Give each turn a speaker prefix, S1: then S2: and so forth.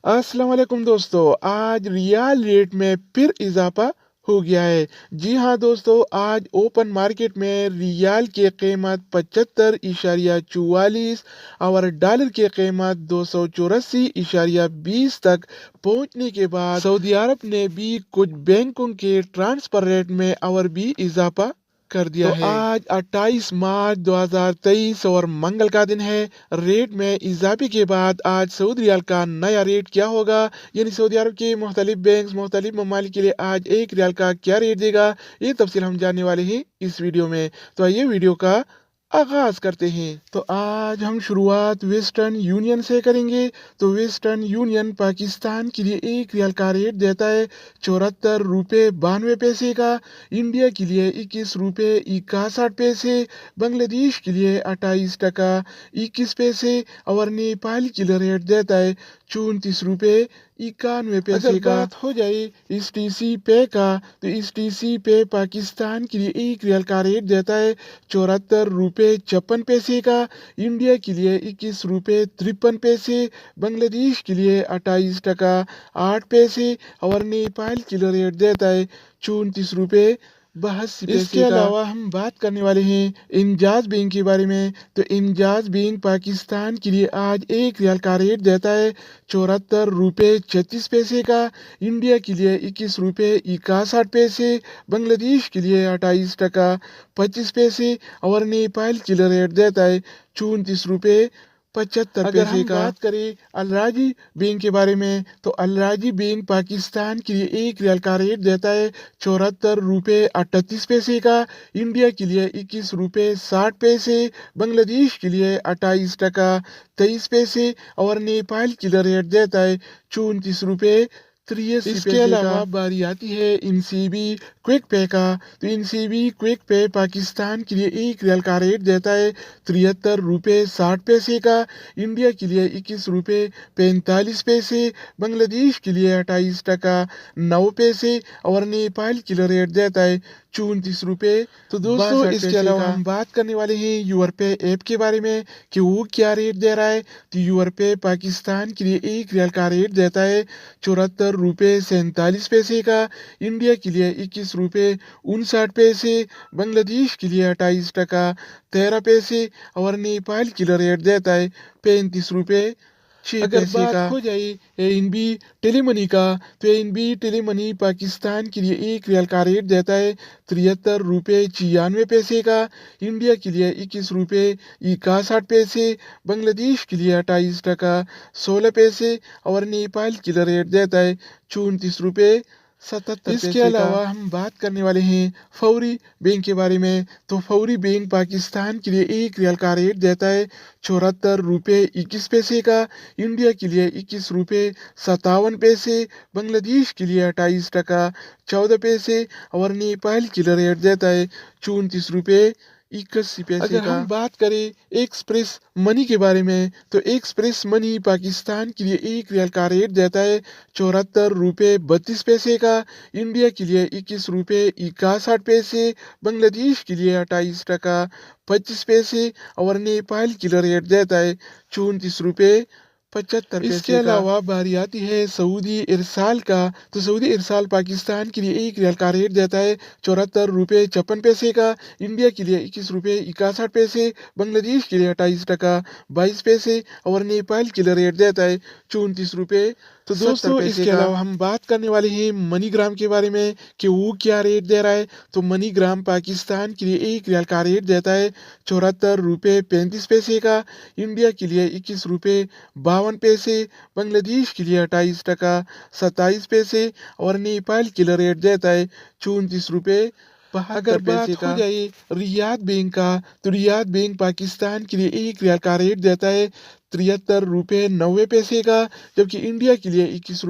S1: अस्सलाम वालेकुम दोस्तों। आज रियाल रेट में फिर इजाफा हो गया है। जी हाँ दोस्तों, आज ओपन मार्केट में रियाल की कीमत 75.44 और डॉलर की कीमत 284.20 तक पहुंचने के बाद सऊदी अरब ने भी कुछ बैंकों के ट्रांसफर रेट में और भी इजाफा कर दिया है। आज 28 मार्च 2023 और मंगल का दिन है। रेट में इजाफे के बाद आज सऊदी रियाल का नया रेट क्या होगा, यानी सऊदी अरब के मुख्तलिफ बैंक मुख्तलिफ ममालिक के लिए आज एक रियाल का क्या रेट देगा, ये तफसील हम जानने वाले हैं इस वीडियो में। तो आइए वीडियो का आगाज करते हैं। तो आज हम शुरुआत वेस्टर्न यूनियन से करेंगे। तो वेस्टर्न यूनियन पाकिस्तान के लिए एक रियाल का रेट देता है 74 रुपये 92 पैसे का, इंडिया के लिए 21 रुपये 61 पैसे, बांग्लादेश के लिए 28 टका 21 पैसे और नेपाल के लिए रेट देता है 34 रुपये 91 पैसे का। बात हो जाए इस टीसी पे का, तो इस टीसी पे पाकिस्तान के लिए एक रियाल का रेट देता है 74 रुपये 56 पैसे का, इंडिया के लिए 21 रुपये 53 पैसे, बांग्लादेश के लिए 28 टका 8 पैसे और नेपाल के लिए रेट देता है 34 रुपये 82 पैसे। इसके अलावा हम बात करने वाले हैं इंजाज बैंक के बारे में। तो इंजाज बैंक पाकिस्तान के लिए आज एक रियाल का रेट देता है 74 रुपये 36 पैसे का, इंडिया के लिए 21 रुपये 61 पैसे, बांग्लादेश के लिए 28 टका 25 पैसे और नेपाल के लिए रेट देता है 34 रुपये 75 पैसे का। बात करें अलराजी बैंक के बारे में, तो अलराजी बैंक पाकिस्तान के लिए एक रियाल का रेट देता है 74 रुपये 38 पैसे का, इंडिया के लिए 21 रुपये 60 पैसे, बांग्लादेश के लिए 28 टका 23 पैसे और नेपाल के लिए रेट देता है 34 रुपये 83 पैसे। इसके अलावा बारी आती है इनसीबी क्विक पे का। तो इनसीबी क्विक पे पाकिस्तान के लिए एक रियाल का रेट देता है 73 रुपये 60 पैसे का, इंडिया के लिए 21 रुपये 45 पैसे, बांग्लादेश के लिए 28 टका 9 पैसे और नेपाल के लिए रेट देता है 34 रुपये। तो दोस्तों इसके अलावा हम बात करने वाले हैं यूरपे ऐप के बारे में कि वो क्या रेट दे रहा है। तो यूरपे पाकिस्तान के लिए एक रियाल का रेट देता है 74 रुपये 47 पैसे का, इंडिया के लिए 21 रुपये 59 पैसे, बांग्लादेश के लिए 28 टका 13 पैसे और नेपाल के लिए रेट देता है 35 रुपये 6 अगर पैसे बात का हो जाए एनबी टेलीमनी का, तो एनबी टेलीमनी पाकिस्तान के लिए एक रियाल का रेट देता है 73 रुपये 96 पैसे का, इंडिया के लिए 21 रुपये 61 पैसे, बांग्लादेश के लिए 28 टका 16 पैसे और नेपाल के लिए रेट देता है 34 रुपये 77 इसके अलावा हम बात करने वाले हैं फौरी बैंक के बारे में। तो फौरी बैंक पाकिस्तान के लिए एक रियाल का रेट देता है 74 रुपये 21 पैसे का, इंडिया के लिए 21 रुपये 57 पैसे, बांग्लादेश के लिए 28 टका 14 पैसे और नेपाल के लिए रेट देता है 34 रुपये 81 पैसे का। अगर हम बात करें एक्सप्रेस मनी के बारे में, तो एक्सप्रेस मनी पाकिस्तान के लिए एक रियाल का रेट देता है 74 रुपये 32 पैसे का, इंडिया के लिए 21 रुपये 61 पैसे, बांग्लादेश के लिए 28 टका 25 पैसे और नेपाल के लिए रेट देता है 34 रुपये 75 पैसे। इसके अलावा बारी आती है सऊदी इरसाल का। तो सऊदी इरसाल पाकिस्तान के लिए एक रियाल का रेट देता है 74 रुपये 56 पैसे का, इंडिया के लिए 21 रुपये 61 पैसे, बांग्लादेश के लिए 28 टका 22 पैसे और नेपाल के लिए रेट देता है 34 रुपये। तो दोस्तों इसके अलावा हम बात करने वाले हैं मनीग्राम के बारे में कि वो क्या रेट दे रहा है। तो मनीग्राम पाकिस्तान के लिए एक रियाल का रेट देता है 74 रुपये 35 पैसे का, इंडिया के लिए 21 रुपये 52 पैसे, बांग्लादेश के लिए 28 टका 27 पैसे और नेपाल के लिए रेट देता है 34 रुपये 72 अगर बात हो जाए रियाद बैंक का, तो रियाद बैंक पाकिस्तान के लिए एक रियाल का रेट देता है 73 रुपये 90 पैसे का, जबकि इंडिया के लिए 21